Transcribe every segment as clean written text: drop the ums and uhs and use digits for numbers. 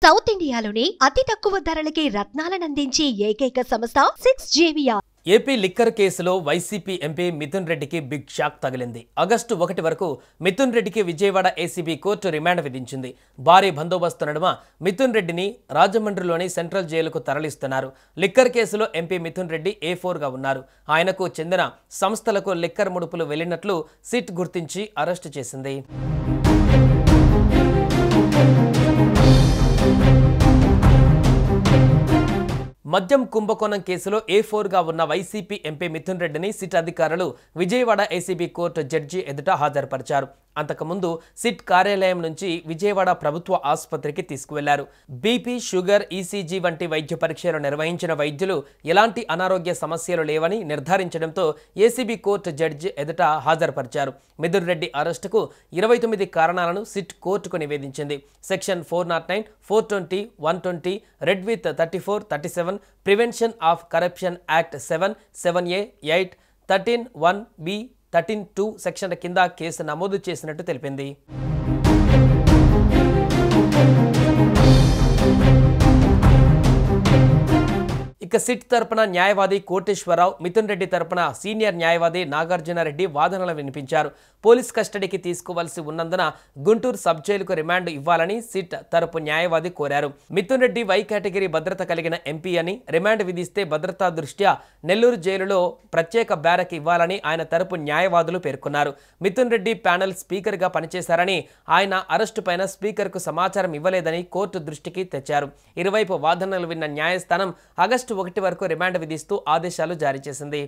South ఇండియాలోనే అతి తక్కువ ధరలకి రత్నాలనందించే ఏకైక సంస్థ 6JVR. ఏపీ లిక్కర్ కేసులో వైసీపీ ఎంపీ మిథున్ రెడ్డికి బిగ్ షాక్ తగిలింది. ఆగస్టు 1 వరకు మిథున్ రెడ్డికి విజయవాడ ఏసీబీ కోర్టు రిమాండ్ విధించింది. భారీ బందోబస్తు నడుమ మిథున్ రెడ్డిని రాజమండ్రిలోని సెంట్రల్ జైలుకు తరలిస్తున్నారు. లిక్కర్ కేసులో ఎంపీ మిథున్ రెడ్డి A4గా ఉన్నారు. ఆయనకు చెందిన సంస్థలకు లిక్కర్ ముడుపులు వెళ్లినట్లు సిట్ గుర్తించి అరెస్టు చేసింది. మద్యం కుంభకోణం కేసులో A4గా ఉన్న వైసీపీ ఎంపీ మిథున్ రెడ్డిని సిట్ అధికారులు విజయవాడ ఏసీబీ కోర్టు జడ్జి ఎదుట హాజరుపరిచారు. అంతకుముందు సిట్ కార్యాలయం నుంచి విజయవాడ ప్రభుత్వ ఆసుపత్రికి తీసుకువెళ్లారు. బీపీ, షుగర్, ఈసీజీ వంటి వైద్య పరీక్షలు నిర్వహించిన వైద్యులు ఎలాంటి అనారోగ్య సమస్యలు లేవని నిర్ధారించడంతో ఏసీబీ కోర్టు జడ్జి ఎదుట హాజరుపరిచారు. మిథున్ రెడ్డి అరెస్టుకు 29 కారణాలను సిట్ కోర్టుకు నివేదించింది. Section 409, 420, 120, read with 34, 37, prevention of corruption act 7, 7A, 8, 13, 1B, 13(2) సెక్షన్ల కింద కేసు నమోదు చేసినట్టు తెలిపింది. ఇక సిట్ తరపున న్యాయవాది కోటేశ్వరరావు, మిథున్ రెడ్డి తరపున సీనియర్ న్యాయవాది నాగార్జునరెడ్డి వాదనలు వినిపించారు. పోలీస్ కస్టడీకి తీసుకోవాల్సి ఉన్నందున గుంటూరు సబ్ జైలుకు రిమాండ్ ఇవ్వాలని సిట్ తరపు న్యాయవాది కోరారు. మిథున్ రెడ్డి వై కేటగిరీ భద్రత కలిగిన ఎంపీ అని, రిమాండ్ విధిస్తే భద్రతా దృష్ట్యా నెల్లూరు జైలులో ప్రత్యేక బ్యారక్ ఇవ్వాలని ఆయన తరపు న్యాయవాదులు పేర్కొన్నారు. మిథున్ రెడ్డి ప్యానెల్ స్పీకర్గా పనిచేశారని, ఆయన అరెస్టు పైన స్పీకర్కు సమాచారం ఇవ్వలేదని కోర్టు దృష్టికి తెచ్చారు. ఇరువైపు వాదనలు విన్న న్యాయస్థానం ఆగస్టు 1 వరకు రిమాండ్ విధిస్తూ ఆదేశాలు జారీ చేసింది.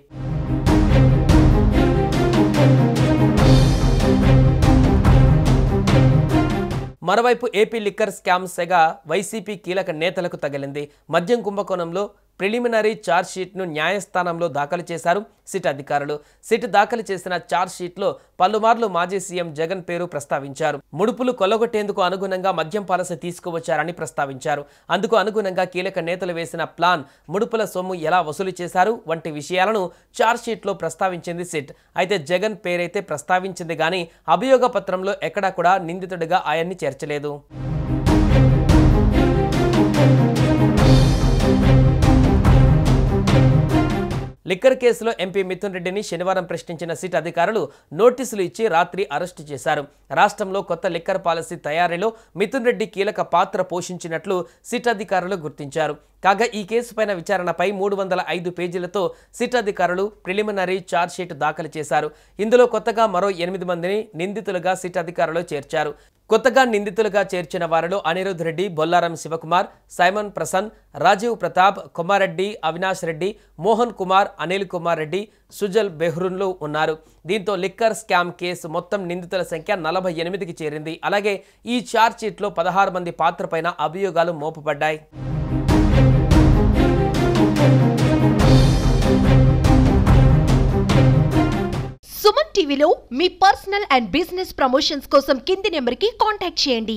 మరోవైపు ఏపీ లిక్కర్ స్కామ్ సెగ వైసీపీ కీలక నేతలకు తగిలింది. మద్యం కుంభకోణంలో ప్రిలిమినరీ ఛార్జ్ షీట్ను న్యాయస్థానంలో దాఖలు చేశారు సిట్ అధికారులు. సిట్ దాఖలు చేసిన ఛార్జ్ షీట్లో పలుమార్లు మాజీ సీఎం జగన్ పేరు ప్రస్తావించారు. ముడుపులు కొల్లగొట్టేందుకు అనుగుణంగా మద్యం పాలసీ తీసుకువచ్చారని ప్రస్తావించారు. అందుకు అనుగుణంగా కీలక నేతలు వేసిన ప్లాన్, ముడుపుల సొమ్ము ఎలా వసూలు చేశారు వంటి విషయాలను ఛార్జ్ షీట్లో ప్రస్తావించింది సిట్. అయితే జగన్ పేరైతే ప్రస్తావించింది కానీ అభియోగ పత్రంలో ఎక్కడా కూడా నిందితుడిగా ఆయన్ని చేర్చలేదు. లిక్కర్ కేసులో ఎంపీ మిథున్ రెడ్డిని శనివారం ప్రశ్నించిన సిట్ అధికారులు నోటీసులు ఇచ్చి రాత్రి అరెస్టు చేశారు. రాష్ట్రంలో కొత్త లిక్కర్ పాలసీ తయారీలో మిథున్ రెడ్డి కీలక పాత్ర పోషించినట్లు సిట్ అధికారులు గుర్తించారు. కాగా ఈ కేసుపైన విచారణపై 305 పేజీలతో సిట్ అధికారులు ప్రిలిమినరీ ఛార్జ్ షీట్ దాఖలు చేశారు. ఇందులో కొత్తగా మరో 8 మందిని నిందితులుగా సిట్ అధికారులు చేర్చారు. కొత్తగా నిందితులుగా చేర్చిన వారిలో అనిరుద్ రెడ్డి, బొల్లారం శివకుమార్, సైమన్ ప్రసన్, రాజీవ్ ప్రతాప్, కొమారెడ్డి, అవినాష్ రెడ్డి, మోహన్ కుమార్, అనిల్ కుమార్ రెడ్డి, సుజల్ బెహ్రూన్లు ఉన్నారు. దీంతో లిక్కర్ స్కామ్ కేసు మొత్తం నిందితుల సంఖ్య 48కి చేరింది. అలాగే ఈ ఛార్జ్ షీట్లో 16 మంది పాత్రపైన అభియోగాలు మోపబడ్డాయి. సుమన్ టీవీలో మీ పర్సనల్ అండ్ బిజినెస్ ప్రమోషన్స్ కోసం కింది నెంబర్కి కాంటాక్ట్ చేయండి.